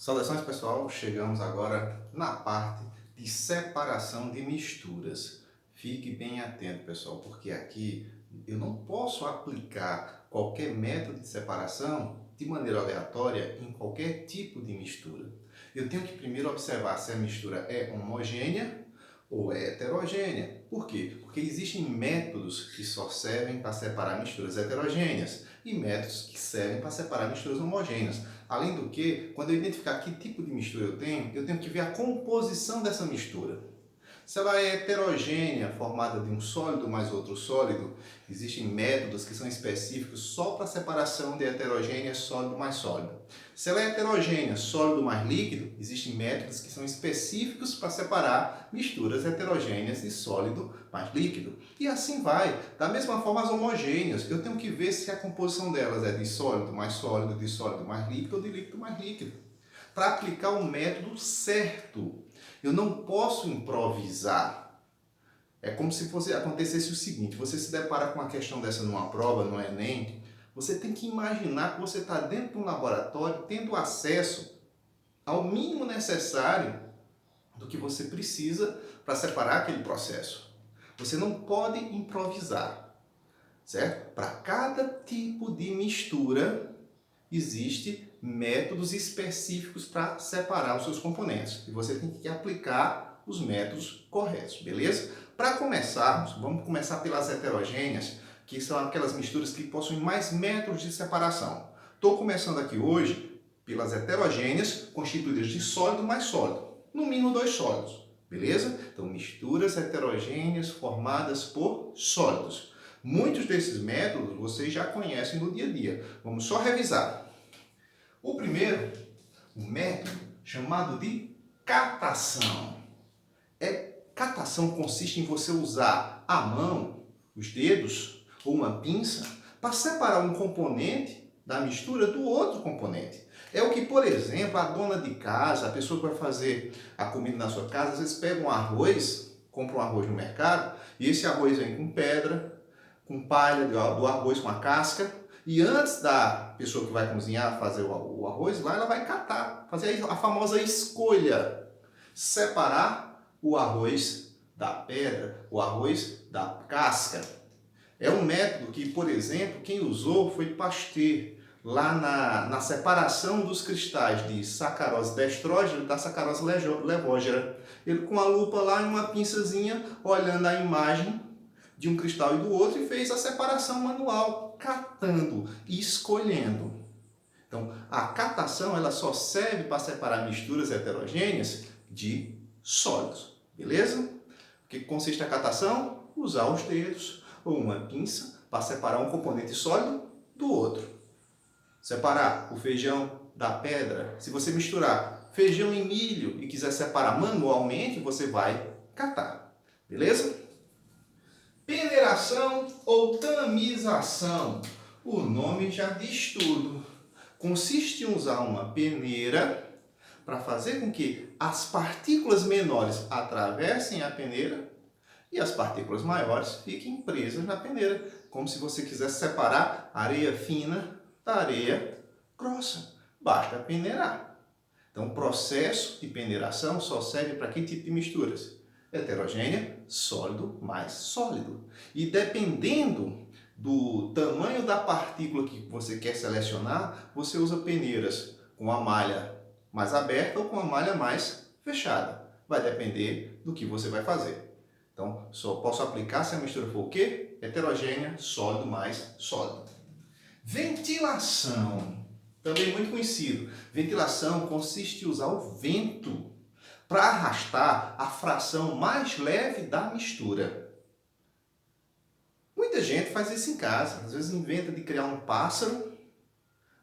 Saudações pessoal, chegamos agora na parte de separação de misturas. Fique bem atento pessoal, porque aqui eu não posso aplicar qualquer método de separação de maneira aleatória em qualquer tipo de mistura. Eu tenho que primeiro observar se a mistura é homogênea ou é heterogênea. Por quê? Porque existem métodos que só servem para separar misturas heterogêneas e métodos que servem para separar misturas homogêneas. Além do que, quando eu identificar que tipo de mistura eu tenho que ver a composição dessa mistura. Se ela é heterogênea, formada de um sólido mais outro sólido, existem métodos que são específicos só para a separação de heterogênea, sólido mais sólido. Se ela é heterogênea, sólido mais líquido, existem métodos que são específicos para separar misturas heterogêneas de sólido mais líquido. E assim vai. Da mesma forma, as homogêneas, eu tenho que ver se a composição delas é de sólido mais líquido ou de líquido mais líquido. Para aplicar o método certo. Eu não posso improvisar. É como se acontecesse o seguinte: você se depara com uma questão dessa numa prova, no Enem, você tem que imaginar que você está dentro de um laboratório tendo acesso ao mínimo necessário do que você precisa para separar aquele processo. Você não pode improvisar, certo? Para cada tipo de mistura existe métodos específicos para separar os seus componentes. E você tem que aplicar os métodos corretos, beleza? Para começarmos, vamos começar pelas heterogêneas, que são aquelas misturas que possuem mais métodos de separação. Estou começando aqui hoje pelas heterogêneas, constituídas de sólido mais sólido. No mínimo 2 sólidos, beleza? Então, misturas heterogêneas formadas por sólidos. Muitos desses métodos vocês já conhecem no dia a dia. Vamos só revisar. O primeiro, o método chamado de catação. Catação consiste em você usar a mão, os dedos ou uma pinça para separar um componente da mistura do outro componente. É o que, por exemplo, a dona de casa, a pessoa que vai fazer a comida na sua casa, às vezes pega um arroz, compra um arroz no mercado, e esse arroz vem com pedra, com palha do arroz com a casca, e antes da pessoa que vai cozinhar fazer o arroz, lá ela vai catar, fazer a famosa escolha, separar o arroz da pedra, o arroz da casca. É um método que, por exemplo, quem usou foi Pasteur, lá na separação dos cristais de sacarose destrógena da sacarose levógera. Ele com a lupa lá e uma pinçazinha, olhando a imagem de um cristal e do outro, e fez a separação manual, catando e escolhendo. Então, a catação ela só serve para separar misturas heterogêneas de sólidos, beleza? O que consiste a catação? Usar os dedos ou uma pinça para separar um componente sólido do outro. Separar o feijão da pedra. Se você misturar feijão e milho e quiser separar manualmente, você vai catar, beleza? Peneiração ou tamização. O nome já diz tudo. Consiste em usar uma peneira para fazer com que as partículas menores atravessem a peneira e as partículas maiores fiquem presas na peneira, como se você quisesse separar areia fina da areia grossa. Basta peneirar. Então, o processo de peneiração só serve para que tipo de misturas? Heterogênea, sólido mais sólido. E dependendo do tamanho da partícula que você quer selecionar, você usa peneiras com a malha mais aberta ou com a malha mais fechada. Vai depender do que você vai fazer. Então, só posso aplicar se a mistura for o quê? Heterogênea, sólido mais sólido. Ventilação. Também muito conhecido. Ventilação consiste em usar o vento para arrastar a fração mais leve da mistura. Muita gente faz isso em casa. Às vezes inventa de criar um pássaro,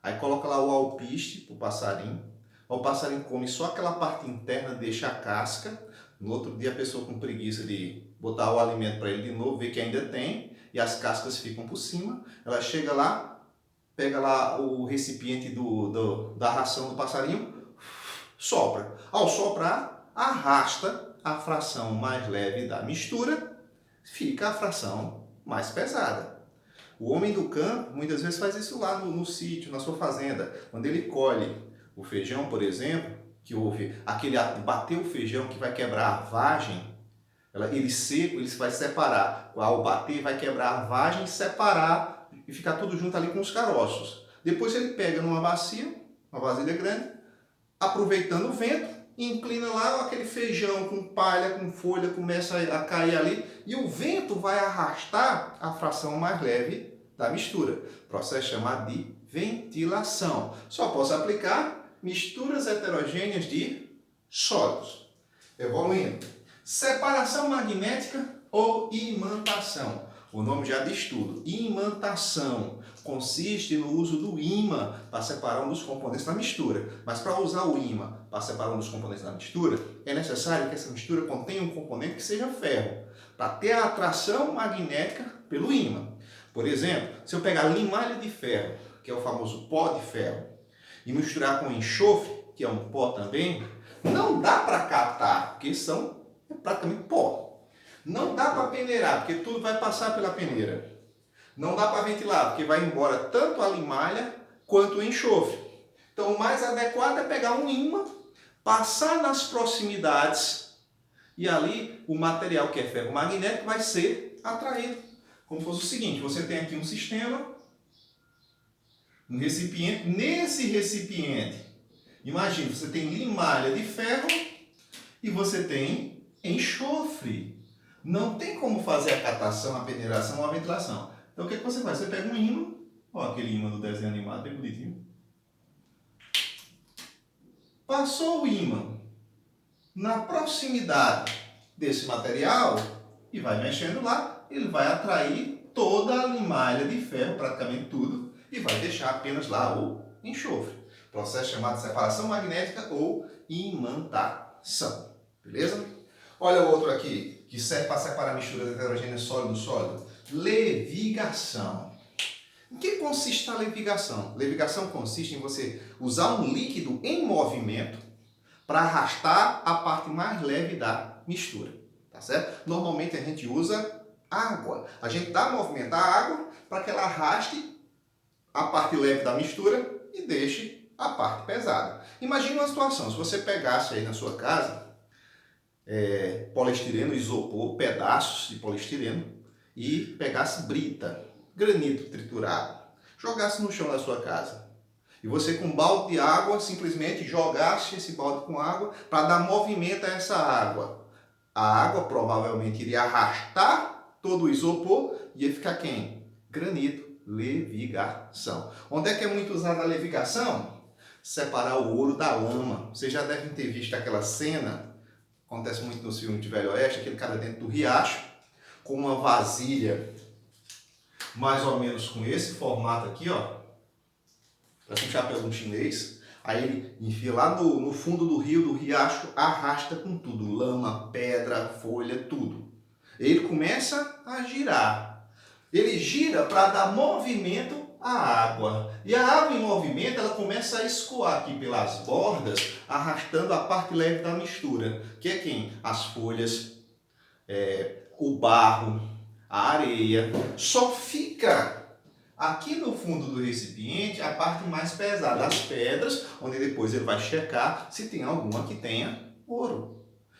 aí coloca lá o alpiste para o passarinho. O passarinho come só aquela parte interna, deixa a casca. No outro dia a pessoa com preguiça de botar o alimento para ele de novo, vê que ainda tem, e as cascas ficam por cima. Ela chega lá, pega lá o recipiente da ração do passarinho, sopra. Ao soprar, arrasta a fração mais leve da mistura, fica a fração mais pesada. O homem do campo muitas vezes faz isso lá no sítio, na sua fazenda, quando ele colhe O feijão, por exemplo, que houve aquele ato de bater o feijão que vai quebrar a vagem, ele seco, ele vai separar. Ao bater, vai quebrar a vagem, separar e ficar tudo junto ali com os caroços. Depois ele pega numa bacia, uma vasilha grande, aproveitando o vento, inclina lá, aquele feijão com palha, com folha, começa a cair ali e o vento vai arrastar a fração mais leve da mistura. Processo chamado de ventilação. Só posso aplicar misturas heterogêneas de sólidos. Evoluindo. Separação magnética ou imantação. O nome já diz tudo. Imantação consiste no uso do ímã para separar um dos componentes da mistura. Mas para usar o ímã para separar um dos componentes da mistura, é necessário que essa mistura contenha um componente que seja ferro, para ter a atração magnética pelo ímã. Por exemplo, se eu pegar limalha de ferro, que é o famoso pó de ferro, e misturar com enxofre, que é um pó também, não dá para captar, porque são praticamente pó. Não dá para peneirar, porque tudo vai passar pela peneira. Não dá para ventilar, porque vai embora tanto a limalha quanto o enxofre. Então, o mais adequado é pegar um ímã, passar nas proximidades e ali o material que é ferromagnético vai ser atraído. Como fosse o seguinte, você tem aqui um sistema, um recipiente. Nesse recipiente, imagine, você tem limalha de ferro e você tem enxofre. Não tem como fazer a catação, a peneiração ou a ventilação. Então o que você faz? Você pega um ímã, ó, aquele ímã do desenho animado, bem bonitinho. Passou o ímã na proximidade desse material e vai mexendo lá, ele vai atrair toda a limalha de ferro, praticamente tudo, e vai deixar apenas lá o enxofre. Processo chamado de separação magnética ou imantação. Beleza? Olha o outro aqui, que serve para separar misturas heterogêneas sólido-sólido. Levigação. Em que consiste a levigação? Levigação consiste em você usar um líquido em movimento para arrastar a parte mais leve da mistura. Tá certo? Normalmente a gente usa água. A gente dá movimento à água para que ela arraste a parte leve da mistura e deixe a parte pesada. Imagine uma situação, se você pegasse aí na sua casa poliestireno, isopor, pedaços de poliestireno e pegasse brita, granito triturado, jogasse no chão da sua casa. E você com um balde de água simplesmente jogasse esse balde com água para dar movimento a essa água. A água provavelmente iria arrastar todo o isopor e ia ficar quem? Granito. Levigação. Onde é que é muito usada a levigação? Separar o ouro da lama. Vocês já devem ter visto aquela cena, acontece muito nos filmes de Velho Oeste, aquele cara dentro do riacho, com uma vasilha mais ou menos com esse formato aqui, ó, parece um chapéu de um chinês. Aí ele enfia lá no fundo do rio, do riacho, arrasta com tudo, lama, pedra, folha, tudo. Ele começa a girar. Ele gira para dar movimento à água. E a água em movimento, ela começa a escoar aqui pelas bordas, arrastando a parte leve da mistura. Que é quem? As folhas, o barro, a areia. Só fica aqui no fundo do recipiente a parte mais pesada, as pedras, onde depois ele vai checar se tem alguma que tenha ouro.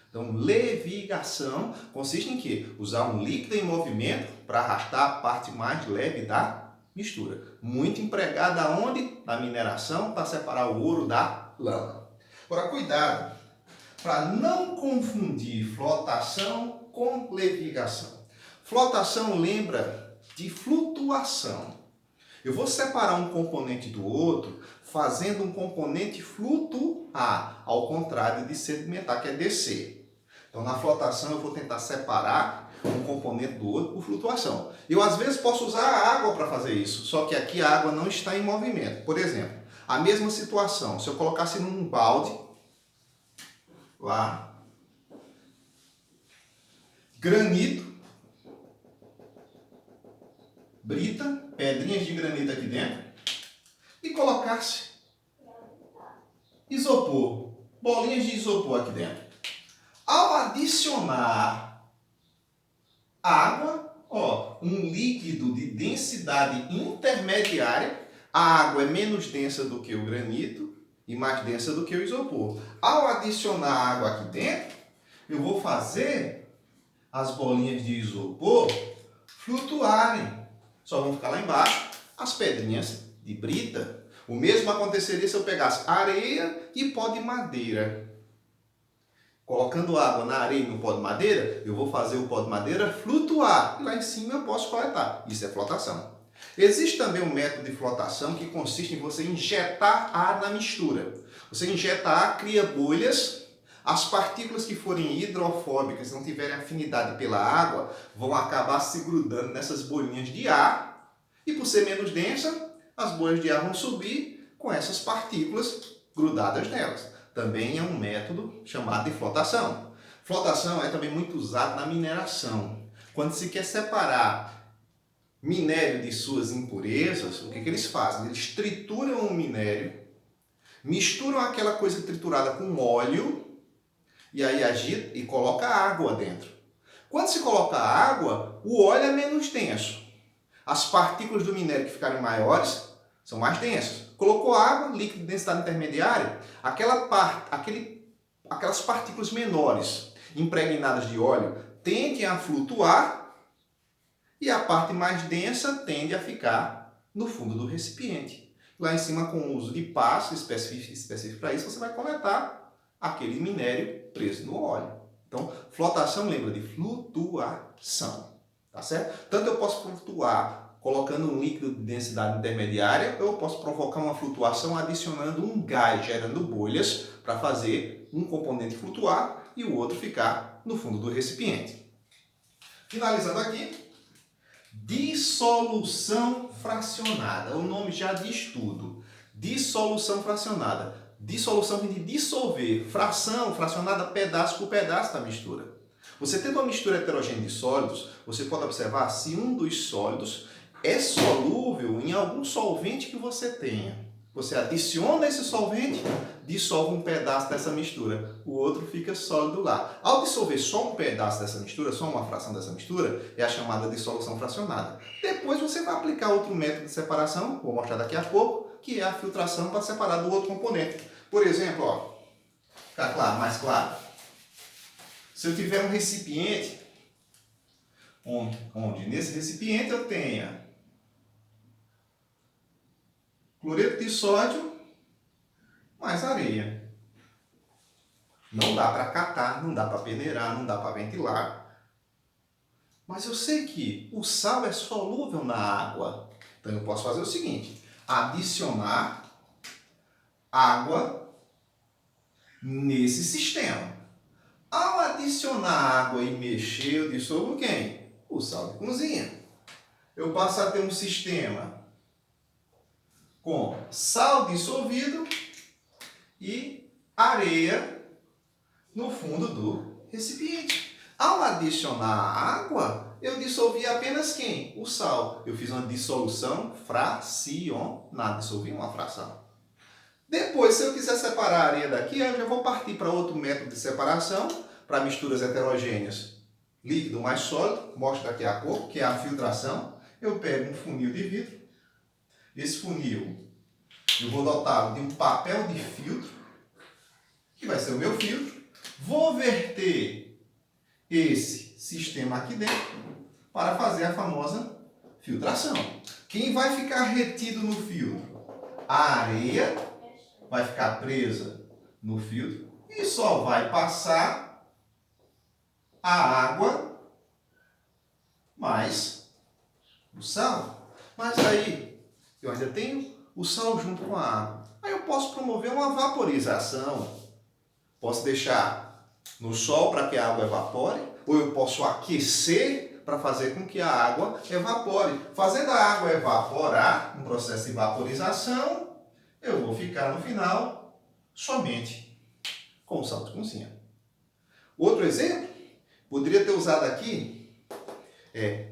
Então, levigação consiste em quê? Usar um líquido em movimento para arrastar a parte mais leve da mistura. Muito empregada aonde? Na mineração, para separar o ouro da lama. Agora, cuidado para não confundir flotação com levigação. Flotação lembra de flutuação. Eu vou separar um componente do outro fazendo um componente flutuar, ao contrário de sedimentar, que é descer. Então, na flotação, eu vou tentar separar um componente do outro por flutuação. Eu, às vezes, posso usar a água para fazer isso, só que aqui a água não está em movimento. Por exemplo, a mesma situação, se eu colocasse num balde, lá, granito, brita, pedrinhas de granito aqui dentro, e colocasse isopor, bolinhas de isopor aqui dentro. Ao adicionar água, ó, um líquido de densidade intermediária, a água é menos densa do que o granito e mais densa do que o isopor. Ao adicionar água aqui dentro, eu vou fazer as bolinhas de isopor flutuarem. Só vão ficar lá embaixo as pedrinhas de brita. O mesmo aconteceria se eu pegasse areia e pó de madeira. Colocando água na areia e no pó de madeira, eu vou fazer o pó de madeira flutuar. E lá em cima eu posso coletar. Isso é flotação. Existe também um método de flotação que consiste em você injetar ar na mistura. Você injeta ar, cria bolhas. As partículas que forem hidrofóbicas, não tiverem afinidade pela água, vão acabar se grudando nessas bolinhas de ar. E por ser menos densa, as bolhas de ar vão subir com essas partículas grudadas nelas. Também é um método chamado de flotação. Flotação é também muito usado na mineração. Quando se quer separar minério de suas impurezas, o que eles fazem? Eles trituram o minério, misturam aquela coisa triturada com óleo, e aí agita e coloca água dentro. Quando se coloca água, o óleo é menos denso. As partículas do minério que ficarem maiores são mais densas. Colocou água, líquido de densidade intermediária, aquelas partículas menores impregnadas de óleo tendem a flutuar e a parte mais densa tende a ficar no fundo do recipiente. Lá em cima, com o uso de pasto específico para isso, você vai coletar aquele minério preso no óleo. Então, flotação lembra de flutuação, tá certo? Tanto eu posso flutuar colocando um líquido de densidade intermediária, ou eu posso provocar uma flutuação adicionando um gás, gerando bolhas, para fazer um componente flutuar e o outro ficar no fundo do recipiente. Finalizando aqui, dissolução fracionada. O nome já diz tudo. Dissolução fracionada. Dissolução vem de dissolver. Fração, fracionada, pedaço por pedaço da mistura. Você tendo uma mistura heterogênea de sólidos, você pode observar se um dos sólidos é solúvel em algum solvente que você tenha. Você adiciona esse solvente, dissolve um pedaço dessa mistura, o outro fica sólido lá. Ao dissolver só um pedaço dessa mistura, só uma fração dessa mistura, é a chamada dissolução fracionada. Depois você vai aplicar outro método de separação, vou mostrar daqui a pouco, que é a filtração para separar do outro componente. Por exemplo, ó, ficar claro, mais claro. Se eu tiver um recipiente, onde nesse recipiente eu tenha cloreto de sódio mais areia. Não dá para catar, não dá para peneirar, não dá para ventilar. Mas eu sei que o sal é solúvel na água. Então eu posso fazer o seguinte, adicionar água nesse sistema. Ao adicionar água e mexer, eu dissolvo quem? O sal de cozinha. Eu passo a ter um sistema com sal dissolvido e areia no fundo do recipiente. Ao adicionar água, eu dissolvi apenas quem? O sal. Eu fiz uma dissolução fracionada, dissolvi uma fração. Depois, se eu quiser separar a areia daqui, eu já vou partir para outro método de separação, para misturas heterogêneas, líquido mais sólido, mostro daqui a pouco, que é a filtração. Eu pego um funil de vidro, esse funil eu vou dotá-lo de um papel de filtro, que vai ser o meu filtro, vou verter esse sistema aqui dentro para fazer a famosa filtração. Quem vai ficar retido no filtro? A areia vai ficar presa no filtro e só vai passar a água mais o sal. Mas aí eu ainda tenho o sal junto com a água. Aí eu posso promover uma vaporização. Posso deixar no sol para que a água evapore, ou eu posso aquecer para fazer com que a água evapore. Fazendo a água evaporar, um processo de vaporização, eu vou ficar no final somente com o sal de cozinha. Outro exemplo, poderia ter usado aqui,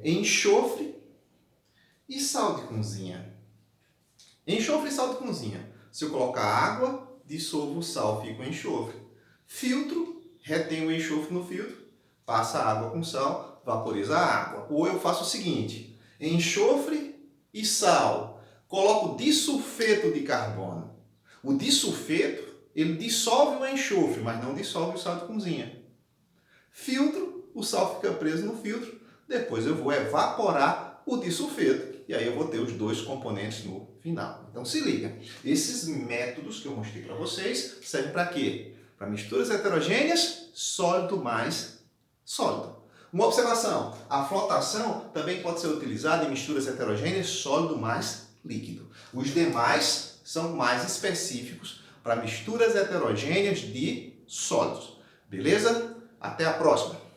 enxofre e sal de cozinha. Enxofre e sal de cozinha. Se eu colocar água, dissolvo o sal, fica o enxofre. Filtro, retenho o enxofre no filtro, passa a água com sal, vaporiza a água. Ou eu faço o seguinte, enxofre e sal, coloco disulfeto de carbono. O disulfeto, ele dissolve o enxofre, mas não dissolve o sal de cozinha. Filtro, o sal fica preso no filtro, depois eu vou evaporar o disulfeto e aí eu vou ter os dois componentes no final. Então se liga, esses métodos que eu mostrei para vocês servem para quê? Para misturas heterogêneas, sólido mais sólido. Uma observação, a flotação também pode ser utilizada em misturas heterogêneas, sólido mais líquido. Os demais são mais específicos para misturas heterogêneas de sólidos. Beleza? Até a próxima!